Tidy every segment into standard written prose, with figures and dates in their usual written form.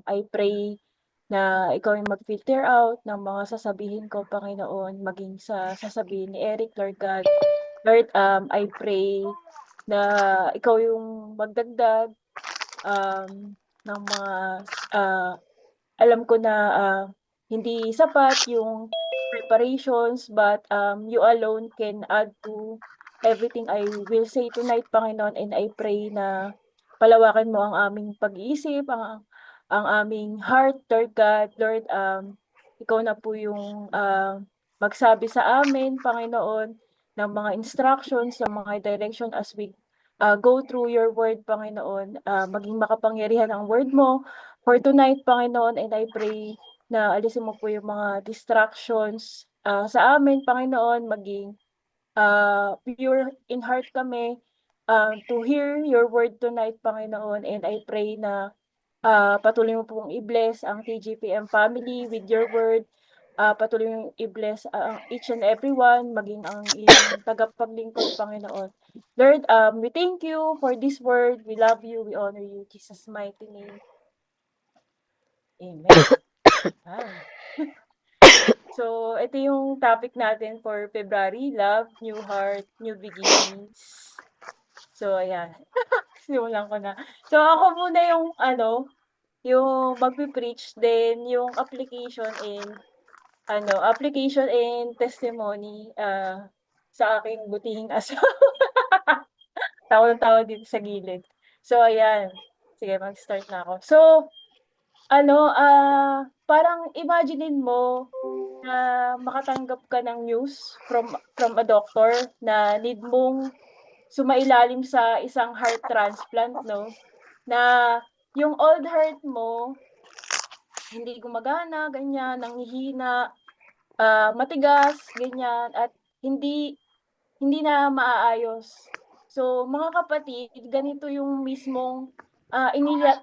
I pray na ikaw yung mag-filter out ng mga sasabihin ko, Panginoon, maging sa sasabihin ni Eric, Lord God. Lord, I pray na ikaw yung magdagdag ng mga alam ko na hindi sapat yung preparations, but you alone can add to everything I will say tonight, Panginoon, and I pray na palawakin mo ang aming pag-iisip, ang aming heart, Lord God. Lord, ikaw na po yung magsabi sa amin, Panginoon, ng mga instructions, ng mga direction as we go through your word, Panginoon. Maging makapangyarihan ang word mo for tonight, Panginoon, and I pray na alisin mo po yung mga distractions sa amin, Panginoon, maging pure in heart kami to hear your word tonight, Panginoon, and I pray na patuloy mo pong i-bless ang TGPM family with your word. Patuloy mong i-bless each and everyone, maging ang iyong tagapaglingkod, Panginoon. Lord, we thank you for this word. We love you. We honor you. In Jesus' mighty name. Amen. So, ito yung topic natin for February, Love, New Heart, New Beginnings. So, ayan. Simulan ko na. So, ako muna yung yung magpi-preach, then yung application and testimony sa aking butihing asawa. Tawa ng tawa dito sa gilid. So, ayan. Sige, mag-start na ako. So, parang imaginein mo na makatanggap ka ng news from a doctor na need mong sumailalim sa isang heart transplant, 'no? Na yung old heart mo hindi gumagana, ganyan, nanghihina, matigas, ganyan, at hindi na maaayos. So, mga kapatid, ganito yung mismong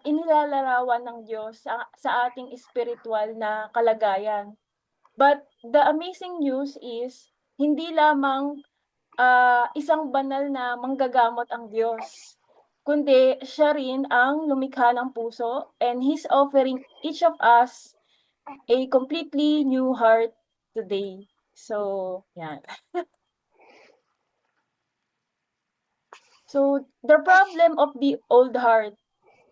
inilalarawan ng Diyos sa ating spiritual na kalagayan. But the amazing news is, hindi lamang isang banal na manggagamot ang Diyos, kundi siya rin ang lumikha ng puso, and He's offering each of us a completely new heart today. So, yan. So, the problem of the old heart.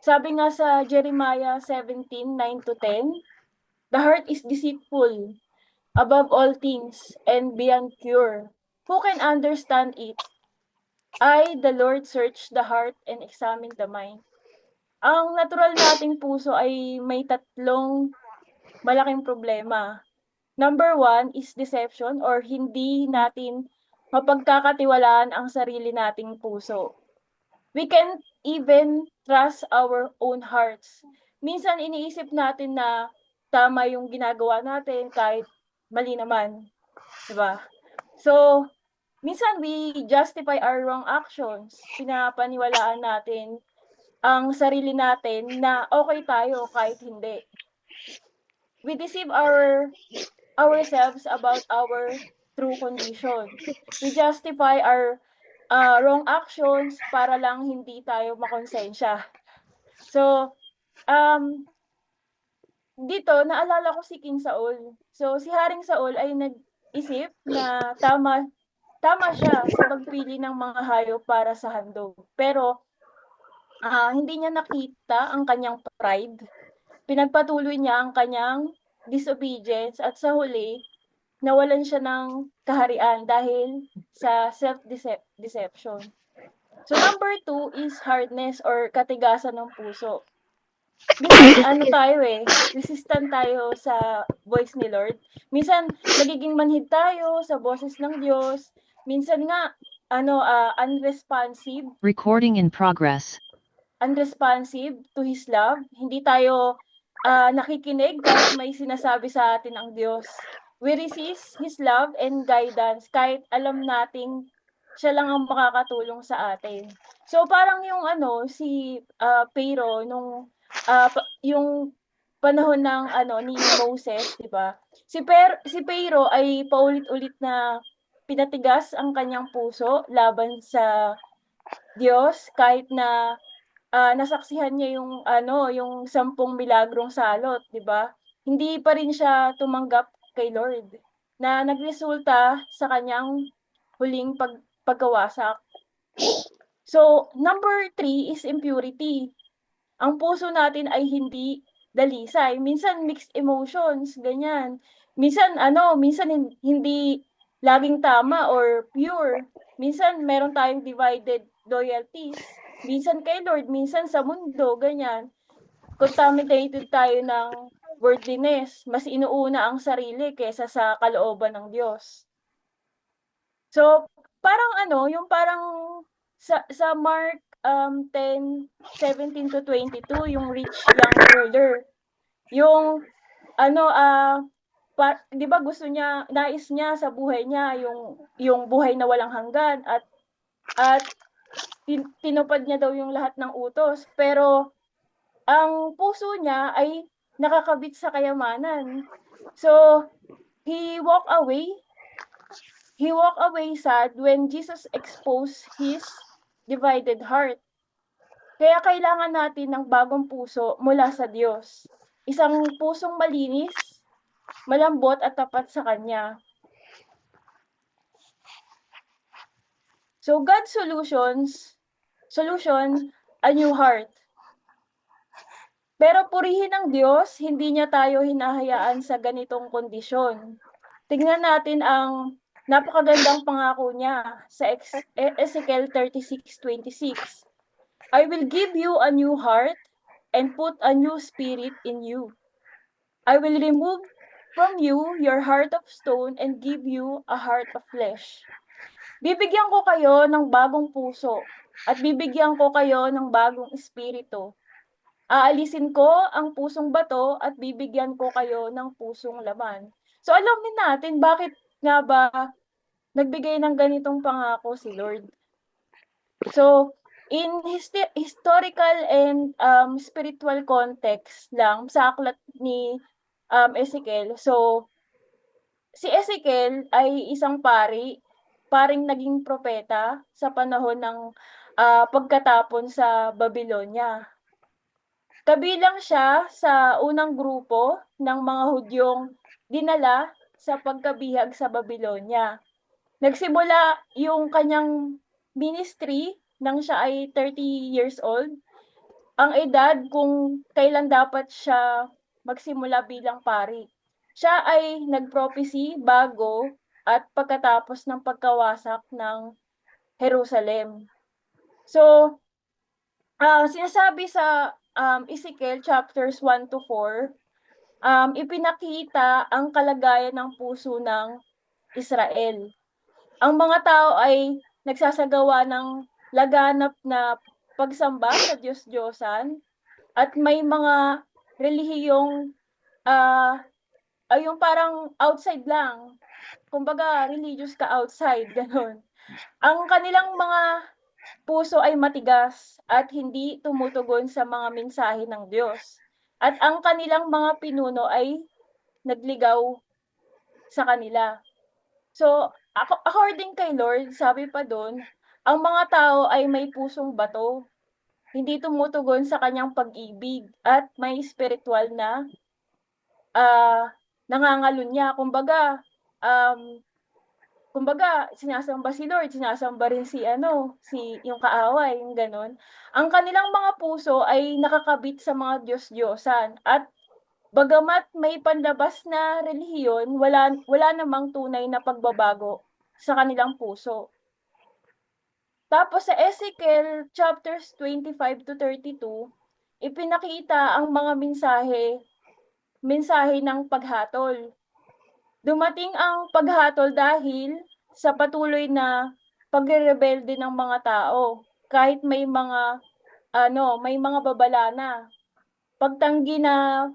Sabi nga sa Jeremiah 17:9-10, the heart is deceitful above all things and beyond cure. Who can understand it? I, the Lord, search the heart and examine the mind. Ang natural nating puso ay may tatlong malaking problema. Number 1 is deception, or hindi natin mapagkakatiwalaan ang sarili nating puso. We can't even trust our own hearts. Minsan iniisip natin na tama yung ginagawa natin kahit mali naman, 'di ba? So, minsan we justify our wrong actions. Pinapaniwalaan natin ang sarili natin na okay tayo kahit hindi. We deceive ourselves about our true condition. We justify our wrong actions para lang hindi tayo makonsensya. So, dito naalala ko si King Saul. So, si Haring Saul ay nag-isip na tama siya sa pagpili ng mga hayop para sa handog. Pero, hindi niya nakita ang kanyang pride. Pinagpatuloy niya ang kanyang disobedience, at sa huli, nawalan siya ng kaharian dahil sa self-deception. So, number 2 is hardness or katigasan ng puso. Minsan resistant tayo sa voice ni Lord. Minsan nagiging manhid tayo sa boses ng Diyos. Minsan nga unresponsive. Recording in progress. Unresponsive to His love. Hindi tayo nakikinig kahit may sinasabi sa atin ang Diyos. We resist His love and guidance kahit alam nating siya lang ang makakatulong sa atin. So parang yung si Pharaoh nung yung panahon ng ni Moses, 'di ba? Si Pharaoh ay paulit-ulit na pinatigas ang kanyang puso laban sa Diyos kahit na nasaksihan niya yung ano, yung 10 milagrong salot, 'di ba? Hindi pa rin siya tumanggap kay Lord, na nagresulta sa kanyang huling pagkawasak. So, number 3 is impurity. Ang puso natin ay hindi dalisay, minsan mixed emotions, ganyan. Minsan ano, minsan hindi laging tama or pure. Minsan meron tayong divided loyalties. Minsan kay Lord, minsan sa mundo, ganyan. Contaminated tayo ng worldliness, mas inuuna ang sarili kaysa sa kalooban ng Diyos. So, parang ano, yung parang sa Mark 10:17-22, yung rich young ruler. Yung ano, 'di ba gusto niya, nais niya sa buhay niya yung buhay na walang hanggan at tinupad niya daw yung lahat ng utos. Pero ang puso niya ay nakakabit sa kayamanan. So, he walked away he walked away sad when Jesus exposed his divided heart. Kaya kailangan natin ng bagong puso mula sa Diyos. Isang pusong malinis, malambot at tapat sa Kanya. So God's solution, a new heart. Pero purihin ng Diyos, hindi niya tayo hinahayaan sa ganitong kondisyon. Tingnan natin ang napakagandang pangako niya sa Ezekiel 36:26. I will give you a new heart and put a new spirit in you. I will remove from you your heart of stone and give you a heart of flesh. Bibigyan ko kayo ng bagong puso at bibigyan ko kayo ng bagong espiritu. Aalisin ko ang pusong bato at bibigyan ko kayo ng pusong laman. So alamin natin bakit nga ba nagbigay ng ganitong pangako si Lord. So, in historical and spiritual context lang sa aklat ni Ezekiel. So, si Ezekiel ay isang paring naging propeta sa panahon ng pagkatapon sa Babylonia. Kabilang siya sa unang grupo ng mga Hudyong dinala sa pagkabihag sa Babylonia. Nagsimula yung kanyang ministry nang siya ay 30 years old. Ang edad kung kailan dapat siya magsimula bilang pari. Siya ay nag-prophecy bago at pagkatapos ng pagkawasak ng Jerusalem. So, sinasabi sa Ezekiel chapters 1-4, ipinakita ang kalagayan ng puso ng Israel. Ang mga tao ay nagsasagawa ng laganap na pagsamba sa Diyos-Diyosan at may mga relihiyong yung parang outside lang. Kumbaga religious ka outside, gano'n. Ang kanilang mga puso ay matigas at hindi tumutugon sa mga mensahe ng Diyos. At ang kanilang mga pinuno ay nagligaw sa kanila. So, according kay Lord, sabi pa do'n, ang mga tao ay may pusong bato, hindi tumutugon sa kanyang pag-ibig at may spiritual na nangangalunya. Kumbaga sinasamba si Lord, sinasamba rin si yung kaaway, yung gano'n. Ang kanilang mga puso ay nakakabit sa mga Diyos-Diyosan at bagamat may panlabas na relihiyon, wala namang tunay na pagbabago sa kanilang puso. Tapos sa Ezekiel chapters 25-32, ipinakita ang mga mensahe ng paghatol. Dumating ang paghatol dahil sa patuloy na pagrerebelde ng mga tao, kahit may mga babala na. Pagtanggi na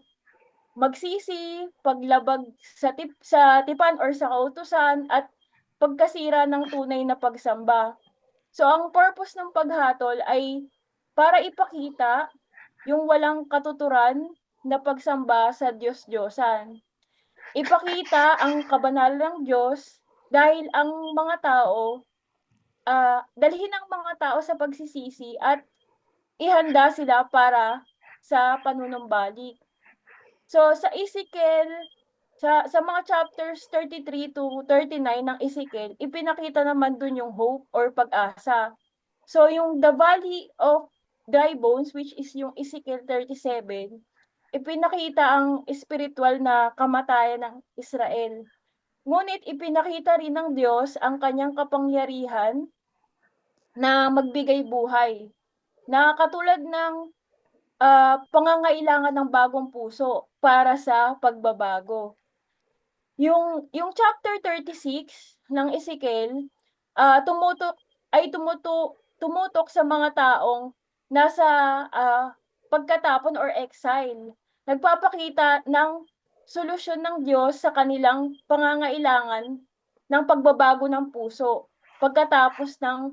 magsisi, paglabag sa tipan or sa kautusan at pagkasira ng tunay na pagsamba. So ang purpose ng paghatol ay para ipakita yung walang katuturan na pagsamba sa Diyos-Diyosan. Ipakita ang kabanalan ng Diyos dahil ang mga tao, dalhin ang mga tao sa pagsisisi at ihanda sila para sa panunumbalik. So sa Ezekiel, sa mga chapters 33 to 39 ng Ezekiel, ipinakita naman dun yung hope or pag-asa. So yung the valley of dry bones, which is yung Ezekiel 37, ipinakita ang espiritual na kamatayan ng Israel. Ngunit ipinakita rin ng Diyos ang kanyang kapangyarihan na magbigay buhay, na katulad ng pangangailangan ng bagong puso para sa pagbabago. Yung chapter 36 ng Ezekiel, tumutok tumutok sa mga taong nasa pagkatapon or exile. Nagpapakita ng solusyon ng Diyos sa kanilang pangangailangan ng pagbabago ng puso pagkatapos ng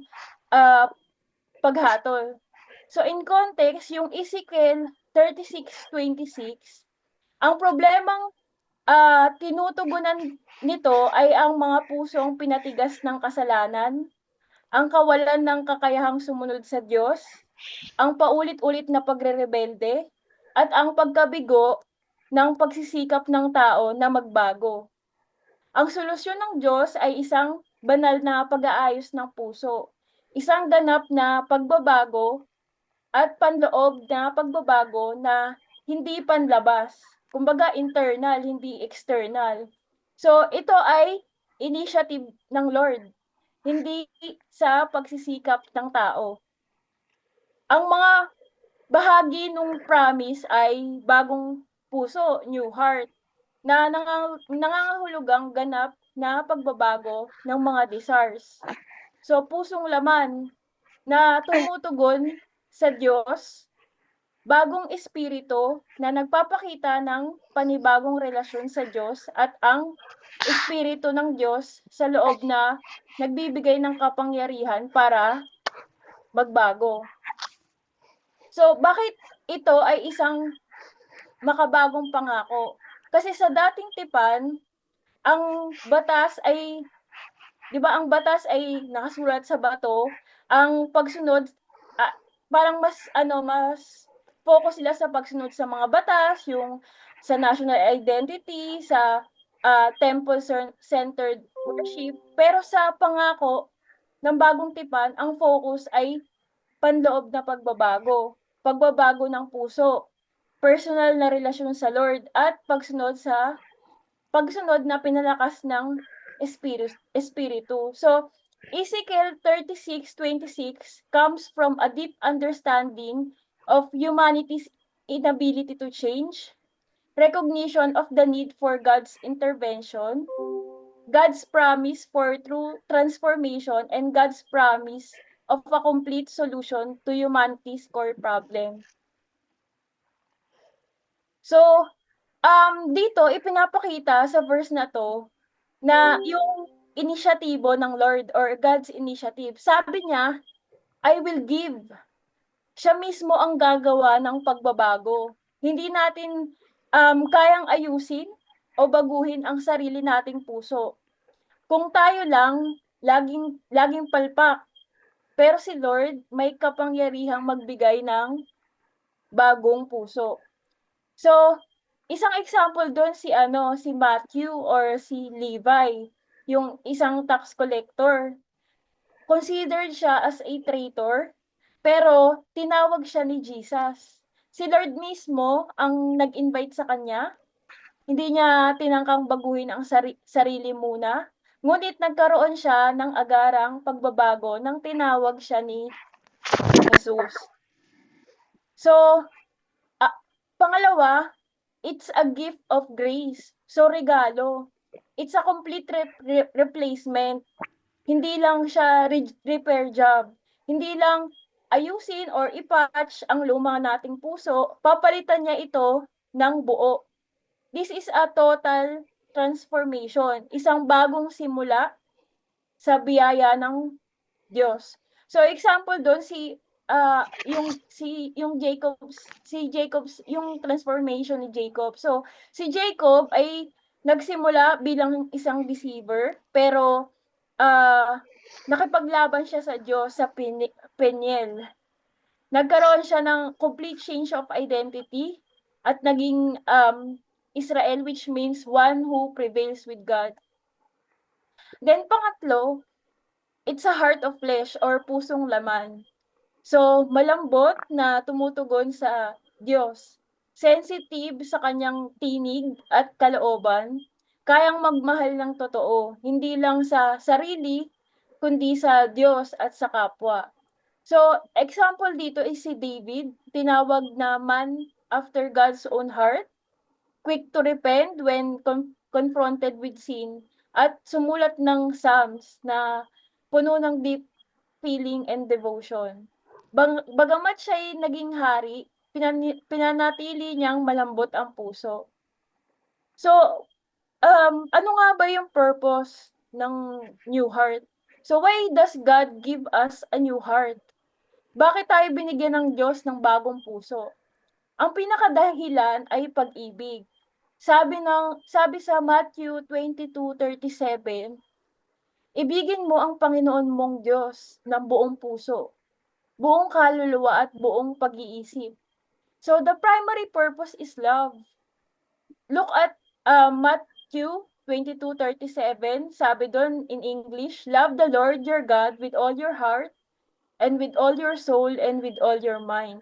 paghatol. So in context, yung Ezekiel 36:26, ang problemang tinutugunan nito ay ang mga pusong pinatigas ng kasalanan, ang kawalan ng kakayahang sumunod sa Diyos, ang paulit-ulit na pagrerebelde, at ang pagkabigo ng pagsisikap ng tao na magbago. Ang solusyon ng Diyos ay isang banal na pag-aayos ng puso, isang ganap na pagbabago at panloob na pagbabago na hindi panlabas. Kumbaga internal, hindi external. So ito ay initiative ng Lord, hindi sa pagsisikap ng tao. Ang mga bahagi nung promise ay bagong puso, new heart, na nangangahulugang ganap na pagbabago ng mga desires. So pusong laman na tumutugon sa Diyos, bagong espiritu na nagpapakita ng panibagong relasyon sa Diyos, at ang espiritu ng Diyos sa loob na nagbibigay ng kapangyarihan para magbago. So bakit ito ay isang makabagong pangako? Kasi sa dating tipan, ang batas ay, 'di ba, ang batas ay nakasulat sa bato, ang pagsunod parang mas focus sila sa pagsunod sa mga batas, yung sa national identity, sa temple centered worship. Pero sa pangako ng bagong tipan, ang focus ay panloob na pagbabago ng puso, personal na relasyon sa Lord, at pagsunod na pinalakas ng espiritu. So Ezekiel 36:26 comes from a deep understanding of humanity's inability to change, recognition of the need for God's intervention, God's promise for true transformation, and God's promise of a complete solution to humanity's core problem. So, dito ipinapakita sa verse na 'to na yung inisyatibo ng Lord or God's initiative. Sabi niya, "I will give." Siya mismo ang gagawa ng pagbabago. Hindi natin kayang ayusin o baguhin ang sarili nating puso. Kung tayo lang laging palpak, pero si Lord may kapangyarihang magbigay ng bagong puso. So, isang example do'n si Matthew or si Levi, yung isang tax collector. Considered siya as a traitor, pero tinawag siya ni Jesus. Si Lord mismo ang nag-invite sa kanya, hindi niya tinangkang baguhin ang sarili muna, ngunit nagkaroon siya ng agarang pagbabago nang tinawag siya ni Jesus. So, pangalawa, it's a gift of grace. So regalo. It's a complete replacement. Hindi lang siya repair job. Hindi lang ayusin or i-patch ang luma nating puso, papalitan niya ito ng buo. This is a total transformation, isang bagong simula sa biyaya ng Diyos. So example doon yung transformation ni Jacob. So si Jacob ay nagsimula bilang isang deceiver, pero nakipaglaban siya sa Diyos sa Peniel. Nagkaroon siya ng complete change of identity at naging Israel, which means one who prevails with God. Then pangatlo, it's a heart of flesh or pusong laman. So, malambot na tumutugon sa Diyos, sensitive sa kanyang tinig at kalooban, kayang magmahal ng totoo, hindi lang sa sarili, kundi sa Diyos at sa kapwa. So, example dito is si David, tinawag na man after God's own heart, quick to repent when confronted with sin, at sumulat ng Psalms na puno ng deep feeling and devotion. Bagamat siya'y naging hari, pinanatili niyang malambot ang puso. So, ano nga ba yung purpose ng new heart? So, why does God give us a new heart? Bakit tayo binigyan ng Diyos ng bagong puso? Ang pinakadahilan ay pag-ibig. Sabi sa Matthew 22:37, ibigin mo ang Panginoon mong Diyos ng buong puso, buong kaluluwa at buong pag-iisip. So the primary purpose is love. Look at Matthew 22:37, sabi doon in English, love the Lord your God with all your heart and with all your soul and with all your mind.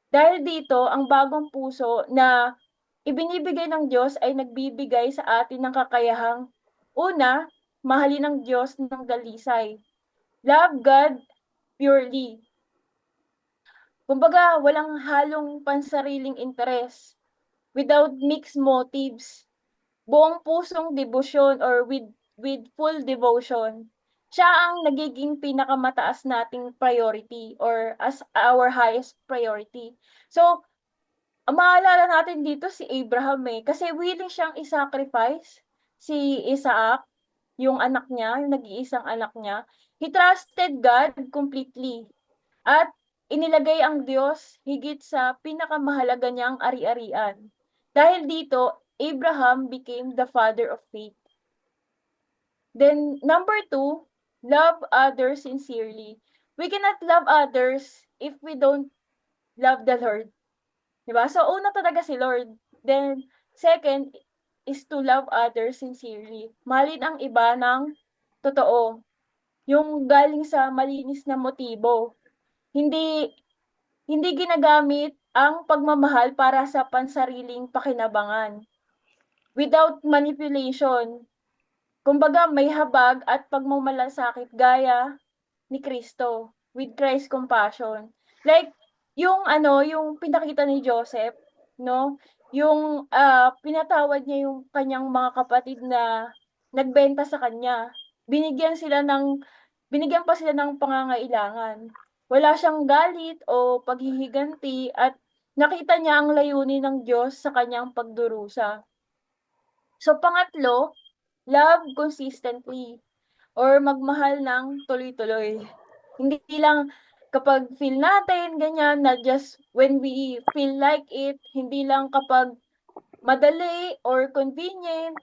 Dahil dito, ang bagong puso na ibinibigay ng Diyos ay nagbibigay sa atin ng kakayahang una, mahalin ng Diyos ng dalisay. Love God purely. Kumbaga, walang halong pansariling interes, without mixed motives, buong pusong debosyon or with full devotion. Siya ang nagiging pinakamataas nating priority or as our highest priority. So, maalala natin dito si Abraham kasi willing siyang i-sacrifice si Isaac, yung anak niya, yung nag-iisang anak niya. He trusted God completely. At inilagay ang Diyos higit sa pinakamahalaga niyang ari-arian. Dahil dito, Abraham became the father of faith. Then, number 2, love others sincerely. We cannot love others if we don't love the Lord. Diba? So, una talaga si Lord. Then, second is to love others sincerely. Mahalin ang iba ng totoo. Yung galing sa malinis na motibo. Hindi hindi ginagamit ang pagmamahal para sa pansariling pakinabangan. Without manipulation. Kumbaga may habag at pagmamalasakit gaya ni Kristo with Christ's compassion. Like yung pinakita ni Joseph, no? Yung pinatawad niya yung kanyang mga kapatid na nagbenta sa kanya. Binigyan pa sila ng pangangailangan. Wala siyang galit o paghihiganti at nakita niya ang layunin ng Diyos sa kanyang pagdurusa. So pangatlo, love consistently or magmahal ng tuloy-tuloy. Hindi lang kapag feel natin ganyan, not just when we feel like it, hindi lang kapag madali or convenient,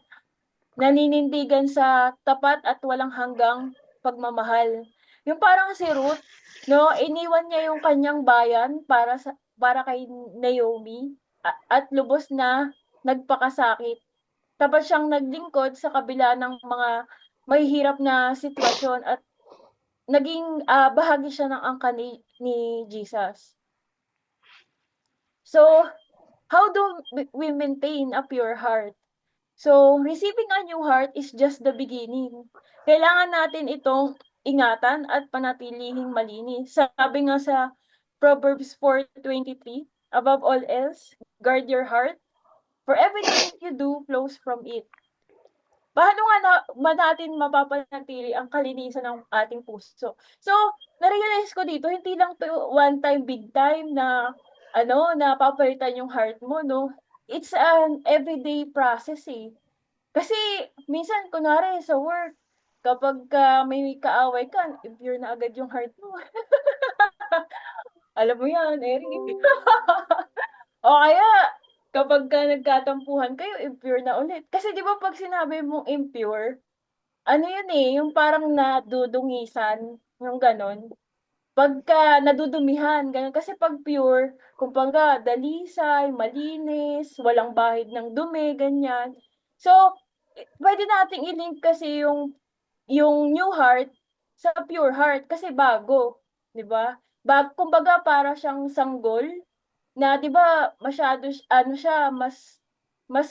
naninindigan sa tapat at walang hanggang pagmamahal. Yung parang si Ruth, no, iniwan niya yung kanyang bayan para kay Naomi at lubos na nagpakasakit. Tapat siyang naglingkod sa kabila ng mga mahihirap na sitwasyon at naging bahagi siya ng angkan ni Jesus. So, how do we maintain a pure heart? So, receiving a new heart is just the beginning. Kailangan natin itong ingatan at panatilihing malinis. Sabi nga sa Proverbs 4:23, above all else, guard your heart, for everything you do flows from it. Paano nga natin mapapanatili ang kalinisan ng ating puso? So, na-realize ko dito, hindi lang 'to one time, big time na na papalitan yung heart mo 'no. It's an everyday process, Kasi minsan kunwari sa work, kapagka may kaaway ka, impure na agad yung heart mo. Alam mo 'yan, Eric. O kaya kapagka nagkatampuhan kayo, impure na ulit. Kasi 'di ba 'pag sinabi mong impure, ano yun, yung parang nadudungisan, yung gano'n. pagka nadudumihan, gano'n. Kasi 'pag pure, kumbaga dalisay, malinis, walang bahid ng dumi, ganyan. So, puwede nating i-link kasi yung new heart sa pure heart kasi bago, 'di ba? Kumbaga para siyang sanggol na 'di ba masyado ano siya, mas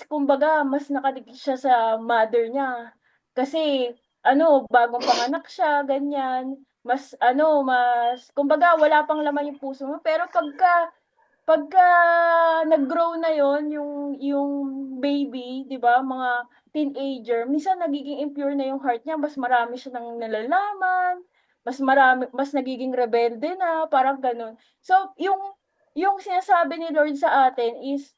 kumbaga mas nakadikit siya sa mother niya. Kasi ano, bagong panganak siya, ganyan. Mas ano, mas kumbaga wala pang laman yung puso mo, pero pagka nag-grow na yung baby, 'di ba, mga teenager, minsan nagiging impure na yung heart niya, mas marami siya ng nalalaman, mas nagiging rebelde na, parang gano'n. So, yung sinasabi ni Lord sa atin is,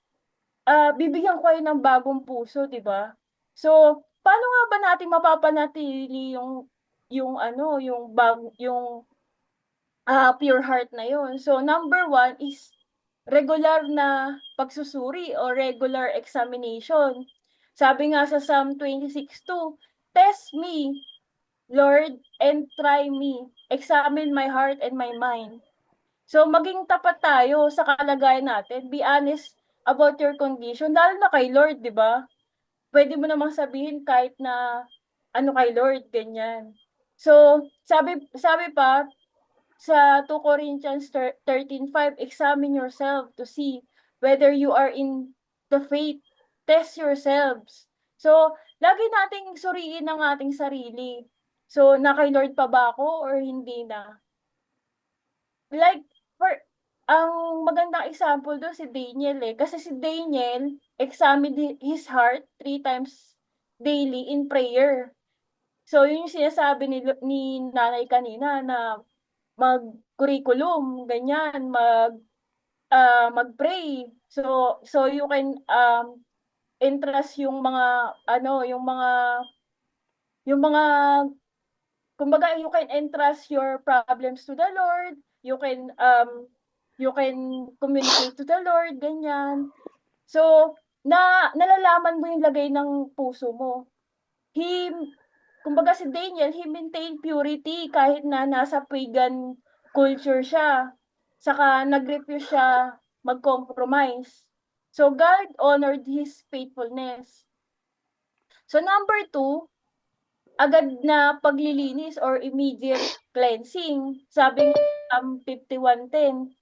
bibigyan ko kayo ng bagong puso, 'di ba? So, paano nga ba natin mapapanatili yung ano, yung pure heart na yun. So, number one is regular na pagsusuri o regular examination. Sabi nga sa Psalm 26:2, "Test me, Lord, and try me. Examine my heart and my mind." So, maging tapat tayo sa kalagayan natin. Be honest about your condition, lalo na kay Lord, 'di ba? Puwede mo namang sabihin kahit na ano kay Lord, ganyan. So, sabi sabi pa sa 2 Corinthians 13:5, examine yourself to see whether you are in the faith. Test yourselves. So, lagi nating suriin ang ating sarili. So, na kay Lord pa ba ako or hindi na? Like, for ang magandang example dun si Daniel, eh. Kasi si Daniel examined his heart 3 times daily in prayer. So, yun yung sinasabi ni nanay kanina na mag-curriculum, ganyan, mag-pray. So you can, entrust yung mga kumbaga you can entrust your problems to the Lord, you can communicate to the Lord, ganyan. So, nalalaman mo yung lagay ng puso mo. He Kumbaga si Daniel, he maintained purity kahit na nasa pagan culture siya. Saka nag-refuse siya mag-compromise. So God honored his faithfulness. So number two, agad na paglilinis or immediate cleansing. Sabi nga 51:10,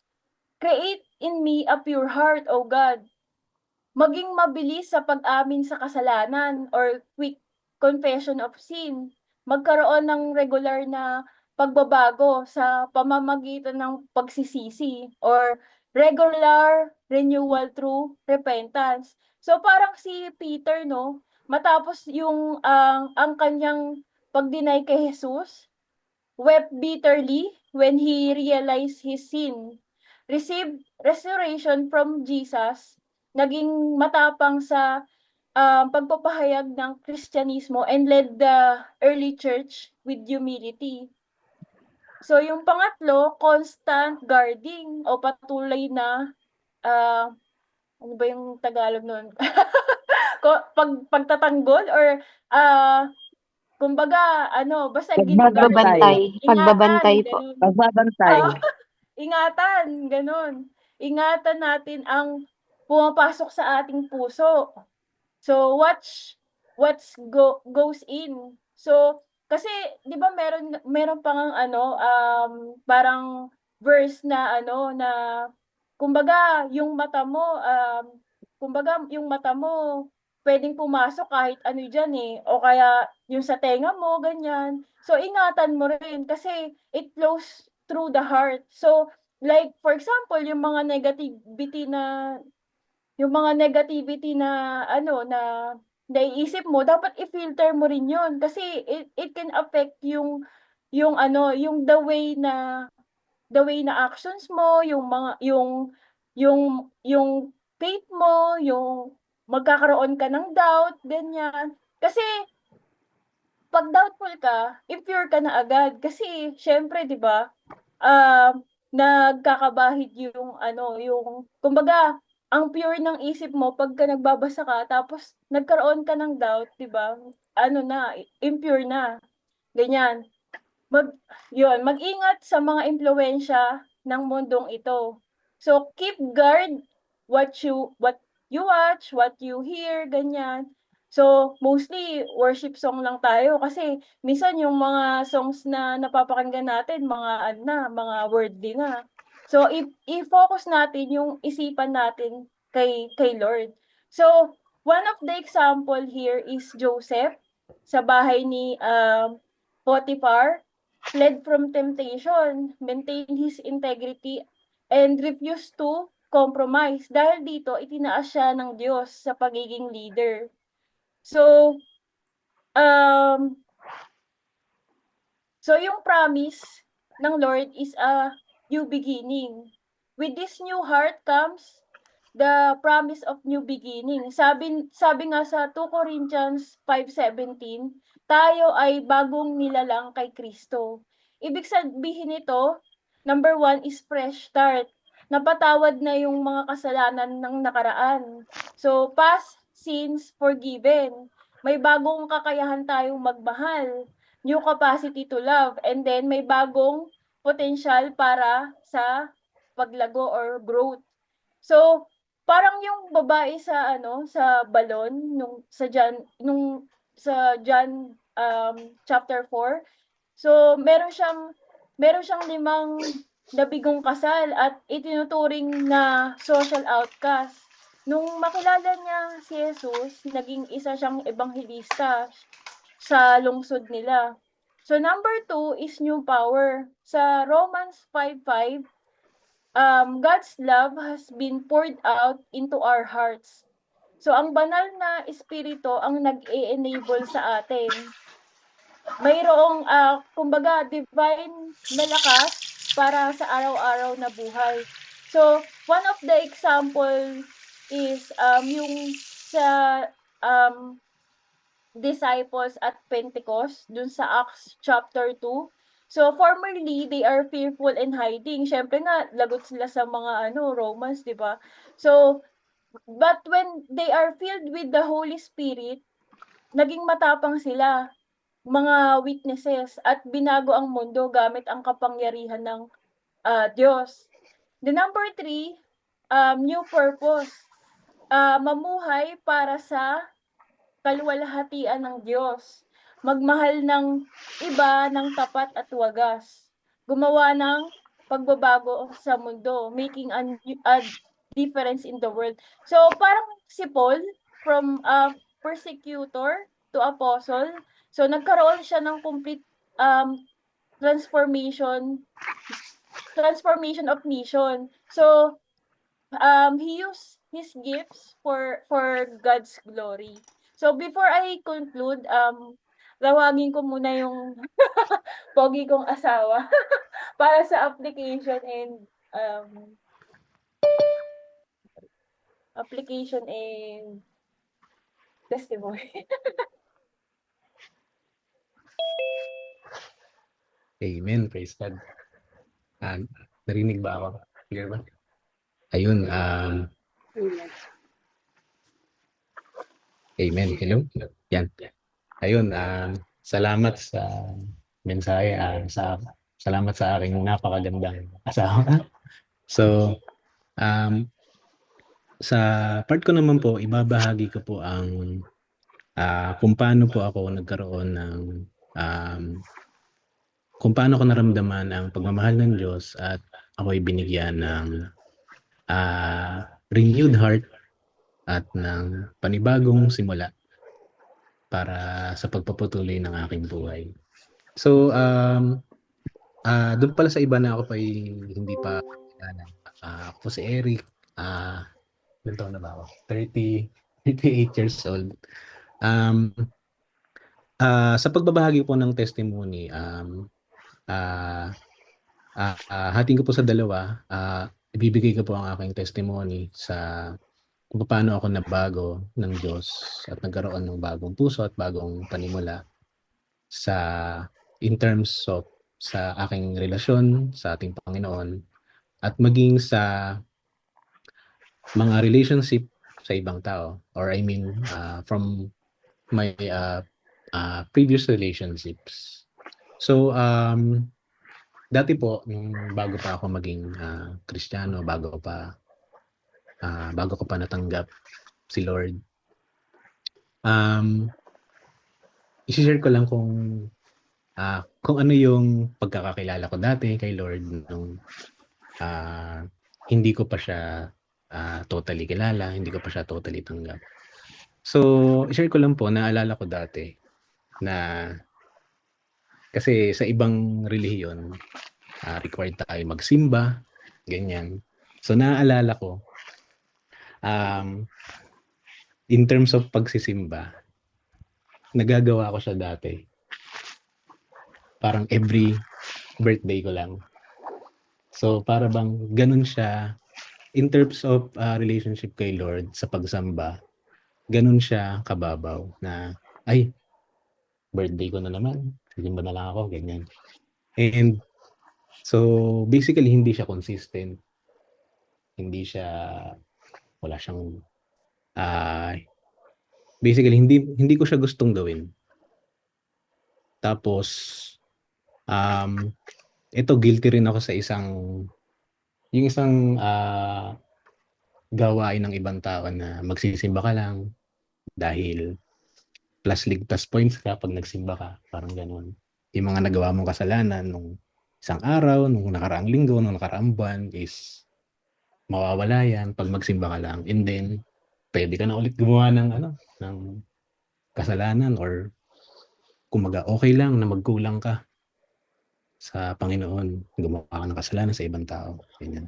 "Create in me a pure heart, O God." Maging mabilis sa pag-amin sa kasalanan or quick confession of sin. Magkaroon ng regular na pagbabago sa pamamagitan ng pagsisisi or regular renewal through repentance. So parang si Peter 'no, matapos yung, ang kanyang pag-deny kay Jesus, wept bitterly when he realized his sin, received restoration from Jesus, naging matapang sa pagpapahayag ng Kristyanismo and led the early church with humility. So yung pangatlo, constant guarding o patuloy na, ano ba yung Tagalog nun? Pagtatanggol or, ah, kumbaga ano, basta Pagbabantay. gina-guard, ingatan, Pagbabantay po. gano'n. Pagbabantay. Oo, ingatan, gano'n. Ingatan natin ang pumapasok sa ating puso. So, what's goes in. So, kasi 'di ba meron pa ngang ano, parang verse na ano, na kumbaga yung mata mo puwedeng pumasok kahit ano diyan, eh, o kaya yung sa tenga mo, ganyan. So, ingatan mo rin kasi it flows through the heart. So, like for example, yung mga negativity na ano, na naiisip mo, dapat i-filter mo rin yun kasi it can affect yung ano, yung the way na actions mo, yung faith mo, yung magkakaroon ka ng doubt, ganyan. Kasi 'pag doubtful ka, impure ka na agad kasi siyempre 'di ba, nagkakabahid yung ano, yung kumbaga ang pure ng isip mo pagka nagbabasa ka tapos nagkaroon ka ng doubt, 'di ba, ano na, impure na, ganyan. mag-ingat sa mga impluwensya ng mundong ito. So, keep guard what you watch, what you hear, ganyan. So, mostly worship song lang tayo kasi minsan yung mga songs na napapakinggan natin mga worldly na. So, i-focus natin yung isipan natin kay Lord. So, one of the example here is Joseph sa bahay ni Potiphar, fled from temptation, maintained his integrity, and refused to compromise. Dahil dito, itinaas siya ng Diyos sa pagiging leader. So, um, yung promise ng Lord is a new beginning. With this new heart comes the promise of new beginning. Sabi nga sa 2 Corinthians 5:17, tayo ay bagong nilalang kay Kristo. Ibig sabihin nito, number 1 is fresh start. Napatawad na yung mga kasalanan ng nakaraan. So, past sins forgiven. May bagong kakayahan tayong magmahal, new capacity to love, and then may bagong potential para sa paglago or growth. So, parang yung babae sa balon sa John chapter 4. So, meron siyang 5 nabigong kasal at itinuturing na social outcast. Nung makilala niya si Jesus, naging isa siyang ebanghelista sa lungsod nila. So, number 2 is new power. Sa Romans 5:5, God's love has been poured out into our hearts. So, ang banal na espiritu ang nag-e-enable sa atin. Mayroong, kumbaga divine na lakas para sa araw-araw na buhay. So, one of the example is, yung sa, um, disciples at Pentecost, dun sa Acts chapter 2. So, formerly, they are fearful and hiding. Siyempre nga, lagot sila sa mga Romans, di ba? So, but when they are filled with the Holy Spirit, naging matapang sila, mga witnesses, at binago ang mundo gamit ang kapangyarihan ng Diyos. The number 3, new purpose. Mamuhay para sa kaluwalhatian ng Diyos. Magmahal ng iba ng tapat at wagas. Gumawa ng pagbabago sa mundo, making a difference in the world. So, parang si Paul, from persecutor to apostle, so nagkaroon siya ng complete um, transformation of mission. So, he used his gifts for God's glory. So before I conclude, tawagin ko muna yung pogi kong asawa para sa application and testimony. Amen. Praise God. Narinig ba ako? Clear ba? Ayun. Amen. Hello? Yan. Ayun. Salamat sa mensahe. Salamat sa aking napakagandang asawa. So, sa part ko naman po, ibabahagi ko po ang kung paano po ako nagkaroon ng kung paano ko naramdaman ang pagmamahal ng Diyos at ako'y binigyan ng renewed heart at ng panibagong simula para sa pagpapatuloy ng aking buhay. So, doon pala sa iba na ako pa hindi pa kilala. Ako po si Eric. Ilan taon na ba ako? 38 years old. Sa pagbabahagi po ng testimony, hatiin ko po sa dalawa. Ibibigay ko po ang aking testimony sa kung paano ako nabago ng Diyos at nagkaroon ng bagong puso at bagong panimula in terms of sa aking relasyon sa ating Panginoon at maging sa mga relationship sa ibang tao, or I mean from my previous relationships. So, dati po nung bago pa ako maging, Kristiyano, bago ko pa natanggap si Lord, um, i-she-share ko lang kung ano yung pagkakakilala ko dati kay Lord nung, ah, hindi ko pa siya, totally kilala, hindi ko pa siya totally tanggap. So, i-share ko lang po, naalala ko dati na kasi sa ibang relihiyon, required tayo magsimba, ganyan. So, naalala ko, um, in terms of pagsisimba, nagagawa ko siya dati. Parang every birthday ko lang. So, para bang ganun siya in terms of, relationship kay Lord sa pagsamba, ganun siya kababaw na, "Ay, birthday ko na naman, sisimba na lang ako," ganyan. And so, basically hindi siya consistent, hindi siya wala siyang, ah, basically hindi hindi ko siya gustong gawin. Tapos, um, ito guilty rin ako sa yung isang, gawain ng ibang tao na magsisimba ka lang dahil plus ligtas points ka 'pag nagsimba ka, parang gano'n. Yung mga nagawa mong kasalanan nung isang araw, nung nakaraang linggo, nung nakaraang buwan is mawawala 'yan 'pag magsimba ka lang, and then puwede ka na ulit gumawa ng ano, ng kasalanan, or kumbaga okey lang na magkulang ka sa Panginoon, gumawa ka ng kasalanan sa ibang tao, ganyan.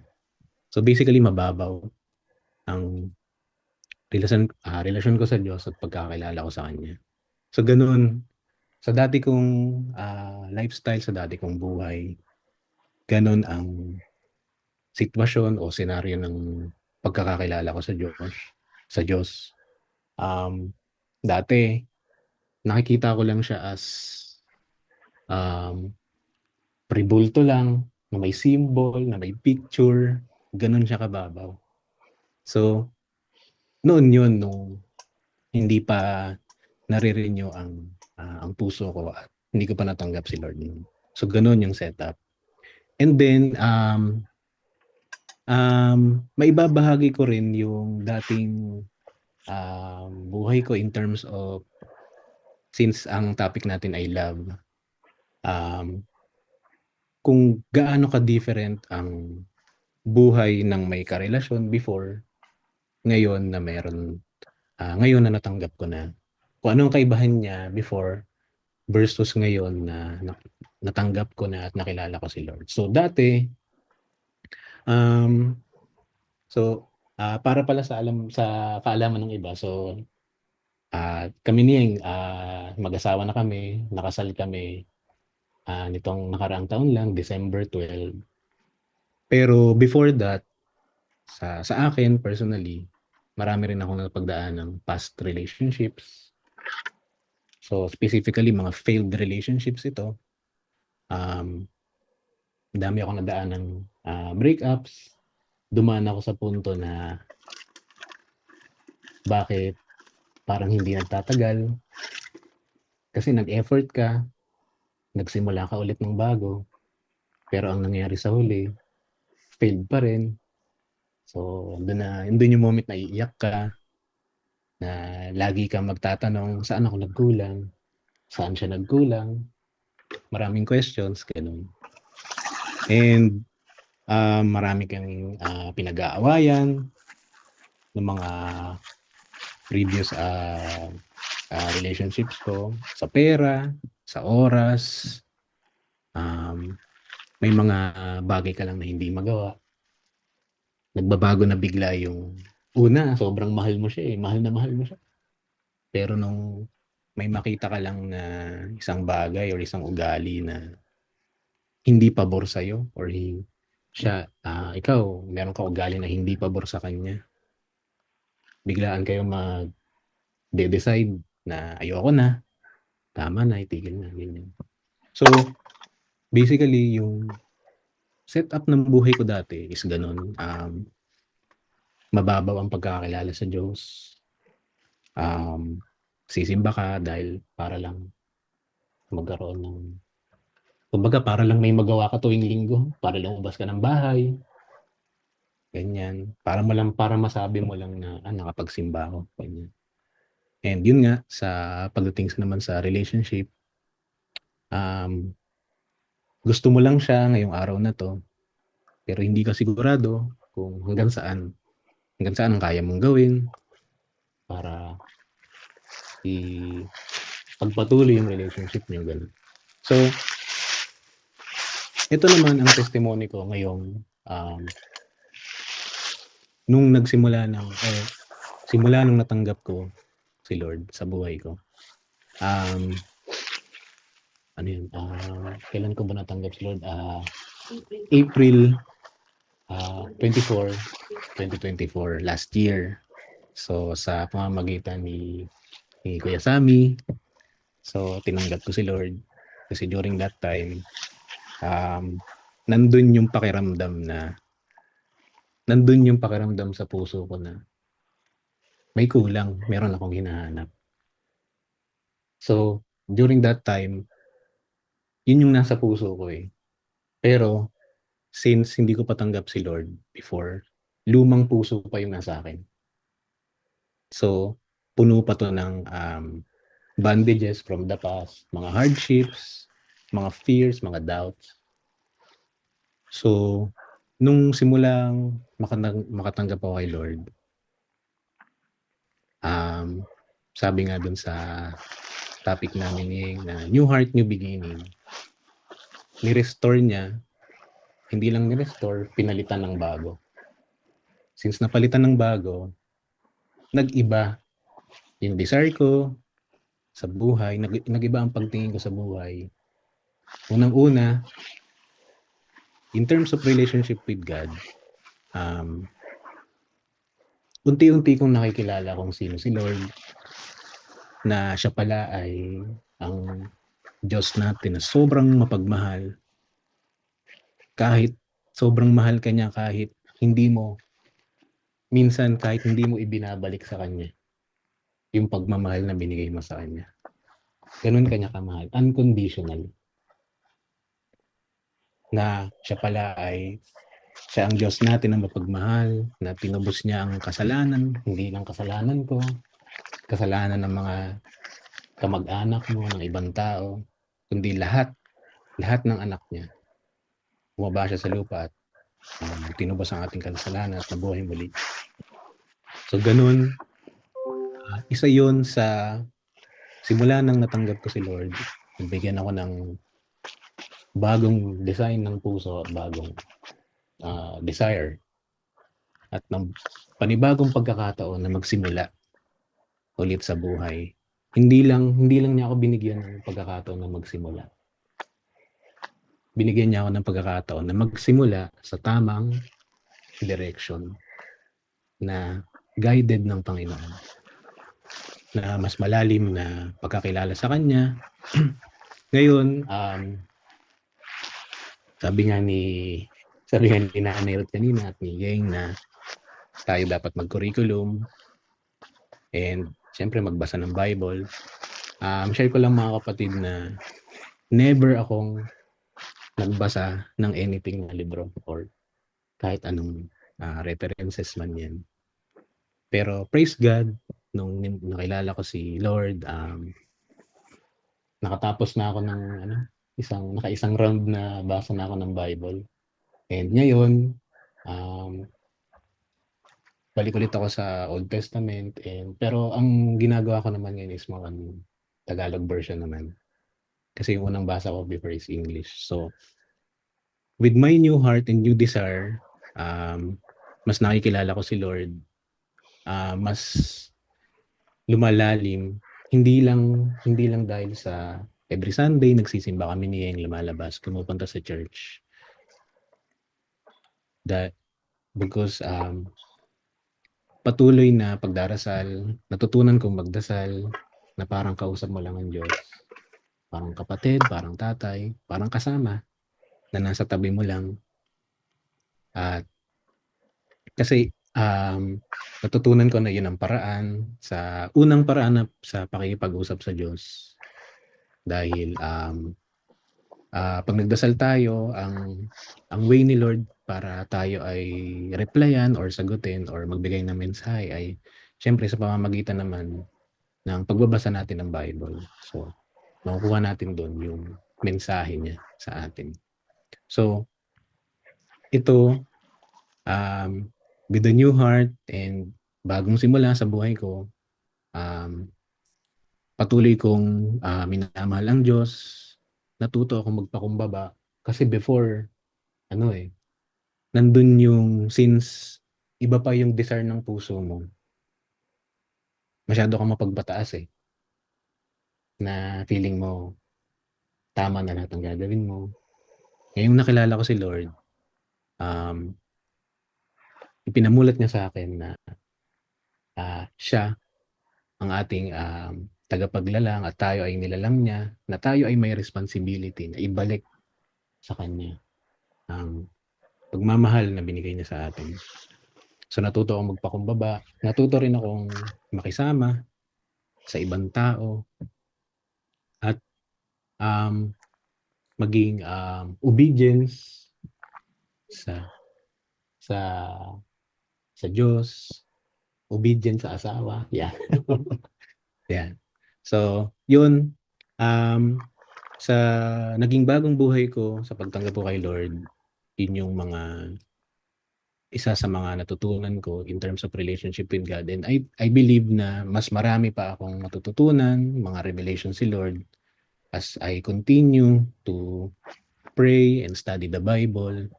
So, basically mababaw ang relasyon ko sa Diyos at pagkakakilala ko sa Kanya. So, gano'n. Sa dati kong, lifestyle, sa dati kong buhay, gano'n ang sitwasyon o senaryo ng pagkakakilala ko sa Diyos. Um, Dati nakikita ko lang siya as, um, tribulto lang na may symbol, na may picture, gano'n siya kababaw. So, noon 'yun nung hindi pa nare-renew ang puso ko at hindi ko pa natanggap si Lord no'n. So, gano'n yung setup. And then, maibabahagi ko rin yung dating, buhay ko in terms of, since ang topic natin ay love, um, kung gaano ka-different ang buhay ng may karelasyon before, ngayon na ngayon na natanggap ko na. Kung ano ang kaibahan niya before versus ngayon na natanggap ko na at nakilala ko si Lord. So dati, um, para pala sa kaalaman ng iba, so, kami ni mag-asawa na kami, nakasal kami, nitong nakaraang taon lang, December 12. Pero before that, sa akin personally, marami rin akong napagdaanang past relationships. So, specifically mga failed relationships ito. Dami akong nadaanang, breakups. Dumaan ako sa punto na bakit parang hindi nagtatagal, kasi nag-effort ka, nagsimula ka ulit ng bago, pero ang nangyari sa huli, failed pa rin. So, andun yung moment na iiyak ka, na lagi kang magtatanong, "Saan ako nagkulang? Saan siya nagkulang?" Maraming questions, gano'n. And, marami kang, pinag-aawayan ng mga previous, relationships ko sa pera, sa oras, um, may mga bagay ka lang na hindi magawa. Nagbabago na bigla yung una, sobrang mahal mo siya, mahal na mahal mo siya. Pero nung may makita ka lang na isang bagay or isang ugali na hindi pabor sa'yo, or ikaw meron kang ugali na hindi pabor sa kanya, biglaan kayong magde-decide na, "Ayoko na, tama na, itigil na," ganyan. So, basically yung setup ng buhay ko dati is gano'n, mababaw ang pagkakakilala sa Diyos, sisimba ka dahil para lang magkaroon ng Kumbaga para lang may magawa ka tuwing linggo, para lumabas ka ng bahay, ganyan. Para masabi mo lang na, nakapagsimba ako, ganyan. And yun nga, sa pagdating naman sa relationship, um, gusto mo lang siya ngayong araw na 'to, pero hindi ka sigurado kung hanggang saan ang kaya mong gawin para ipagpatuloy yung relationship niyo, gano'n. So, ito naman ang testimony ko ngayong, nung simula nung natanggap ko si Lord sa buhay ko. Ano yun, kailan ko ba natanggap si Lord? April 24, 2024, last year. So, sa pamamagitan ni Kuya Sammy, so tinanggap ko si Lord. Kasi during that time, nandun yung pakiramdam sa puso ko na may kulang, meron akong hinahanap. So, during that time, yun yung nasa puso ko eh. Pero, since hindi ko patanggap si Lord before, lumang puso pa yung nasa akin. So, puno pa to ng bandages from the past, mga hardships, mga fears, mga doubts. So, nung simulang makatanggap ako kay Lord, sabi nga dun sa topic namin na new heart, new beginning, ni-restore niya, hindi lang ni-restore, pinalitan ng bago. Since napalitan ng bago, nag-iba yung desire ko sa buhay, nag-iba ang pagtingin ko sa buhay. Unang-una, in terms of relationship with God, unti-unti kong nakikilala kung sino si Lord, na siya pala ay ang Diyos natin na sobrang mapagmahal. Kahit sobrang mahal ka niya, kahit hindi mo ibinabalik sa Kanya yung pagmamahal na binigay mo sa Kanya. Ganun kanya kamahal, unconditional. Na siya ang Diyos natin na mapagmahal, na tinubos niya ang kasalanan, hindi lang kasalanan ko, kasalanan ng mga kamag-anak mo, ng ibang tao, kundi lahat ng anak niya. Bumaba siya sa lupa at tinubos ang ating kasalanan at nabuhay muli. So ganun, isa yun sa simula nang natanggap ko si Lord, nabigyan ako ng bagong design ng puso at bagong desire at ng panibagong pagkakataon na magsimula ulit sa buhay. Hindi lang niya ako binigyan ng pagkakataon na magsimula. Binigyan niya ako ng pagkakataon na magsimula sa tamang direction na guided ng Panginoon. Na mas malalim na pagkakilala sa Kanya. Ngayon, sabi nga ni Nanay Ruth kanina at ni Yeng na tayo dapat mag-curriculum and siyempre magbasa ng Bible. Share ko lang mga kapatid na never akong nagbasa ng anything na libro or kahit anong references man yan. Pero praise God, nung nakilala ko si Lord, nakatapos na ako ng naka-isang round na basa na ako ng Bible. And ngayon, balik ulit ako sa Old Testament, pero ang ginagawa ko naman ngayon is mga Tagalog version naman. Kasi yung unang basa ko before is English. So, with my new heart and new desire, mas nakikilala ko si Lord, mas lumalalim, hindi lang dahil sa every Sunday nagsisimba kami ni Yeng, lumalabas, pumupunta sa church. Because patuloy na pagdarasal, natutunan kong magdasal na parang kausap mo lang ang Diyos. Parang kapatid, parang tatay, parang kasama na nasa tabi mo lang. At kasi natutunan ko na yun ang paraan, unang paraan sa pakikipag-usap sa Diyos. Dahil Pag nagdasal tayo, ang way ni Lord para tayo ay replyan or sagutin or magbigay ng mensahe ay siyempre sa pamamagitan naman ng pagbabasa natin ng Bible. So, makukuha natin do'n yung mensahe niya sa atin. So, ito, with a new heart and bagong simula sa buhay ko, patuloy kong, minamahal ang Diyos, natuto akong magpakumbaba. Kasi before ano, nandun yung since iba pa yung desire ng puso mo, masyado kang mapagbataas, na feeling mo tama na lahat ng gagawin mo. Ngayong nakilala ko si Lord, um, ipinamulat niya sa akin na, siya ang ating, tagapaglalang at tayo ay nilalang niya, na tayo ay may responsibility na ibalik sa kanya ang pagmamahal na binigay niya sa atin. So natuto akong magpakumbaba, natuto rin akong makisama sa ibang tao at, um, maging, obedience sa sa sa Diyos, obedient sa asawa, 'yan. 'Yan. So, 'yun, um, sa naging bagong buhay ko sa pagtanggap ko kay Lord, 'yun yung isa sa mga natutunan ko in terms of relationship with God, and I believe na mas marami pa akong matututunan, mga revelation si Lord as I continue to pray and study the Bible.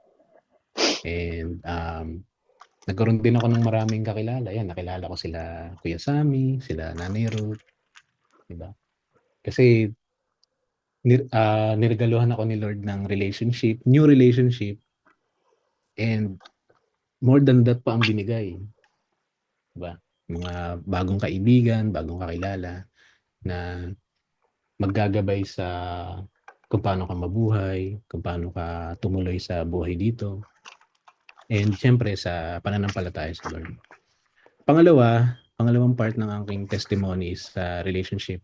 And, nagkaroon din ako ng maraming kakilala, 'yan nakilala ko sila Kuya Sammy, sila Nanay Ruth, 'di ba? Kasi niregaluhan ako ni Lord ng relationship, new relationship, and more than that pa ang binigay, 'di ba? Mga bagong kaibigan, bagong kakilala na maggagabay sa kung paano ka mabuhay, kung paano ka tumuloy sa buhay dito, and siyempre sa pananampalataya sa Lord. Pangalawang part ng aking testimony is sa relationship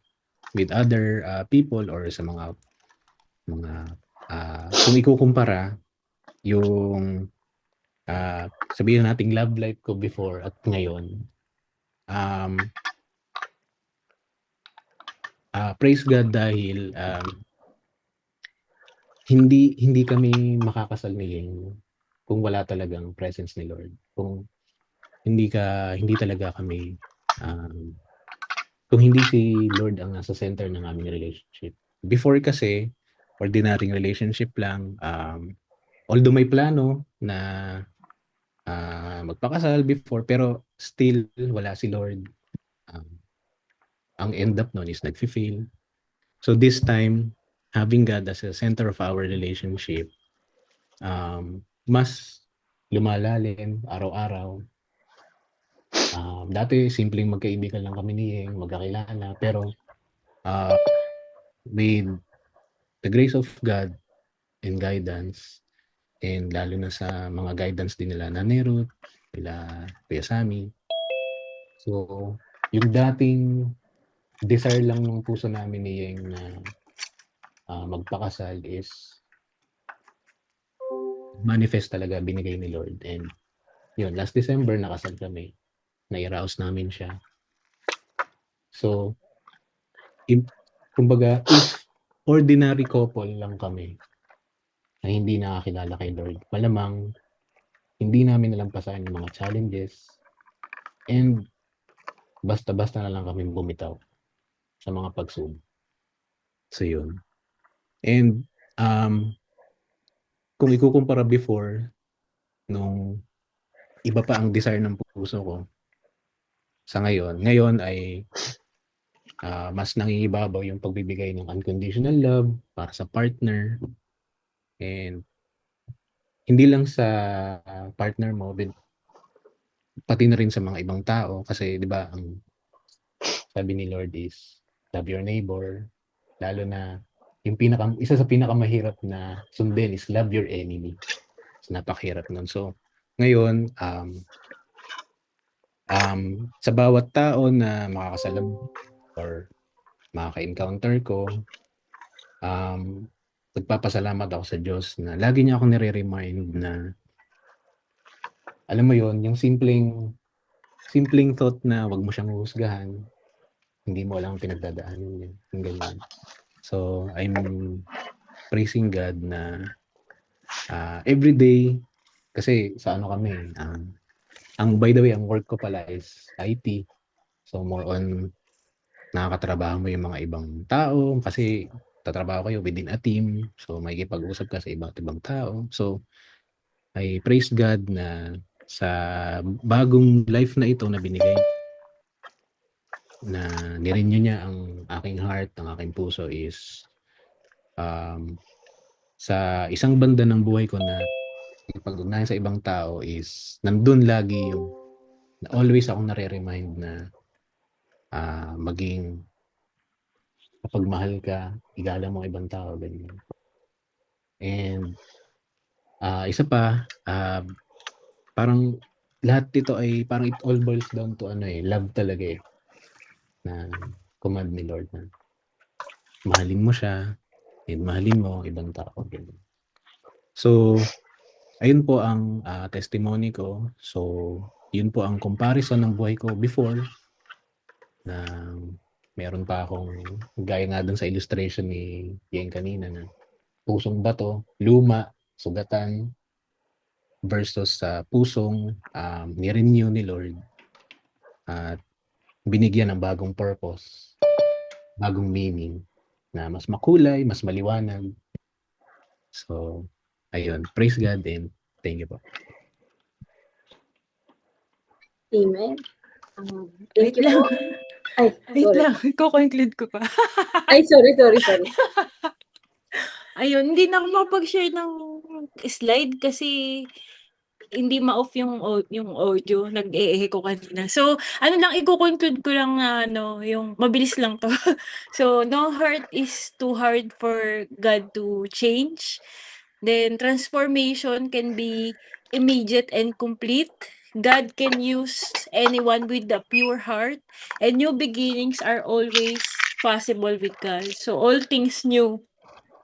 with other, people or sa mga, kung ikukumpara yung, sabihin nating love life ko before at ngayon, um, praise God dahil, hindi kami makakasal ni Yeng kung wala talagang presence ni Lord. Kung hindi talaga kami, um, kung hindi si Lord ang nasa center ng aming relationship. Before kasi, ordinaryong relationship lang, although may plano na, magpakasal before, pero still wala si Lord. Um, ang end up nun is nagfi-fail. So this time, having God as a center of our relationship, mas lumalalim araw-araw. Dati simpleng magkaibigan lang kami ni Yeng, magkakilala, pero, with the grace of God and guidance, and lalo na sa mga guidance din nila Nanay Ruth, nila Kuya Sammy. So, yung dating desire lang ng puso namin ni Yeng na, magpakasal is manifest talaga, binigay ni Lord, and yun, last December nakasal kami, nai-rouse namin siya. So, kumbaga if ordinary couple lang kami na hindi nakakilala kay Lord, malamang hindi namin nalampasan yung mga challenges, and basta-basta na lang kaming bumitaw sa mga pagsubok. So yun. And, kung ikukumpara before, nung iba pa ang desire ng puso ko, sa ngayon ay, mas nangingibabaw yung pagbibigay ng unconditional love para sa partner, and hindi lang sa partner mo, pati na rin sa mga ibang tao, kasi 'di ba ang sabi ni Lord is love your neighbor, lalo na yung isa sa pinakamahirap na sundin is love your enemy. So, napakahirap nun. So, ngayon, sa bawat tao na makakasalub or makaka-encounter ko, nagpapasalamat ako sa Diyos na lagi niya akong nire-remind na, alam mo yon, yung simpleng thought na wag mo siyang huhusgahan, hindi mo alam ang pinagdadaanan niya, yung ganyan. So, I'm praising God na everyday, kasi sa ano kami, by the way, ang work ko pala is IT. So, more on nakakatrabaho mo yung mga ibang tao kasi tatrabaho kayo within a team. So, makikipag-usap ka sa iba't ibang tao. So, I praise God na sa bagong life na ito na binigay, na ni-renew niya ang aking heart, ang aking puso is sa isang banda ng buhay ko na pag-ugnayan sa ibang tao is nandun lagi yung always akong nare-remind na maging kapag mahal ka, igalang mo ang ibang tao, ganyan. And isa pa, parang lahat dito ay parang it all boils down to love talaga na command ni Lord na mahalin mo siya and mahalin mo ang ibang tao, ganyan. So, ayun po ang testimony ko. So, yun po ang comparison ng buhay ko before na meron pa akong gaya nga dun sa illustration ni Yeng kanina na pusong bato, luma, sugatan versus sa pusong ni-renew ni Lord at binigyan ng bagong purpose, bagong meaning na mas makulay, mas maliwanag. So, ayun. Praise God and thank you po. Amen. Wait Thank you lang. po. Ay, Wait sorry. lang. Ko-conclude ko pa. Ay, sorry. Ayun, hindi na ako makapag-share ng slide kasi hindi ma-off yung audio, nag-eecho kanina. So, ano lang, iko-conclude ko lang na yung mabilis lang 'to. So, no heart is too hard for God to change. Then, transformation can be immediate and complete. God can use anyone with a pure heart, and new beginnings are always possible with God. So, all things new.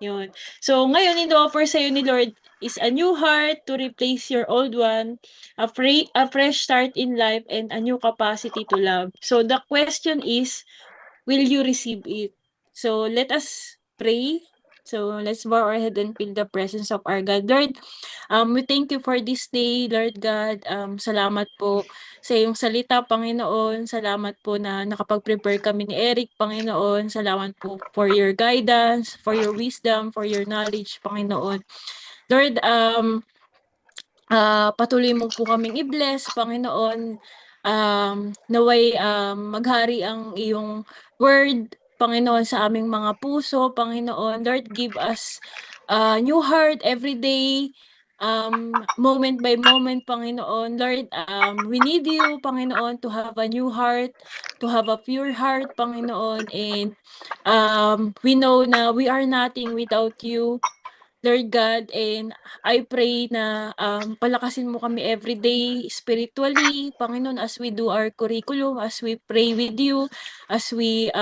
Yun. So, ngayon, ino-offer sa'yo ni Lord is a new heart to replace your old one, a fresh start in life, and a new capacity to love. So, the question is, will you receive it? So, let us pray. So, let's bow our head and feel the presence of our God. Lord, we thank you for this day, Lord God. Salamat po sa iyong salita, Panginoon. Salamat po na nakapag-prepare kami ni Eric, Panginoon. Salamat po for your guidance, for your wisdom, for your knowledge, Panginoon. Lord, patuloy mo po kaming i-bless, Panginoon. Naway maghari ang iyong word, Panginoon, sa aming mga puso, Panginoon. Lord, give us a new heart every day, moment by moment, Panginoon. Lord, we need you, Panginoon, to have a new heart, to have a pure heart, Panginoon. And we know na we are nothing without you, Lord God, and I pray na palakasin mo kami everyday spiritually, Panginoon, as we do our curriculum, as we pray with you, as we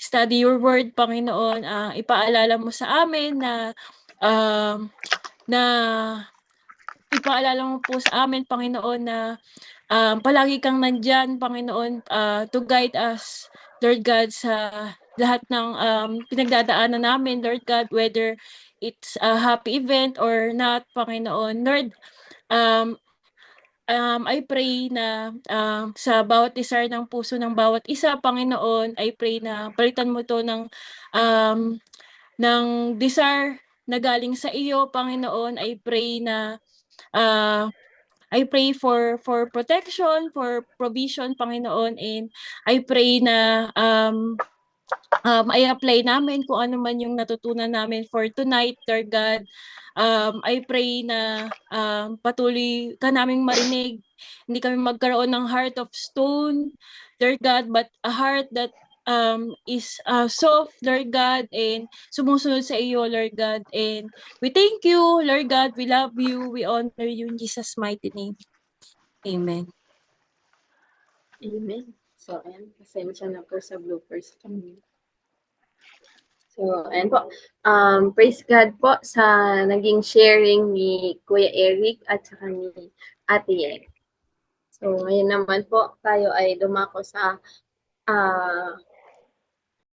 study your word, Panginoon. Ipaalala mo sa amin na ipaalala mo po sa amin, Panginoon, na palagi kang nandyan, Panginoon, to guide us, Lord God, sa lahat ng pinagdadaanan namin, Lord God, whether it's a happy event or not, Panginoon. Lord, um, I pray na sa bawat desire ng puso ng bawat isa, Panginoon, I pray na palitan mo to ng desire na galing sa iyo, Panginoon. I pray for protection, for provision, Panginoon, and I pray na I apply namin kung ano man yung natutunan namin for tonight, Lord God. I pray na patuloy ka naming marinig. Hindi kami magkaroon ng heart of stone, Lord God, but a heart that is soft, Lord God, and sumusunod sa iyo, Lord God. And we thank you, Lord God. We love you. We honor you in Jesus' mighty name. Amen. Amen. So, ayan. Pasensya na po sa bloopers kami. So, ayan po. Praise God po sa naging sharing ni Kuya Eric at saka ni Ate Yen. So, ngayon naman po tayo ay dumako sa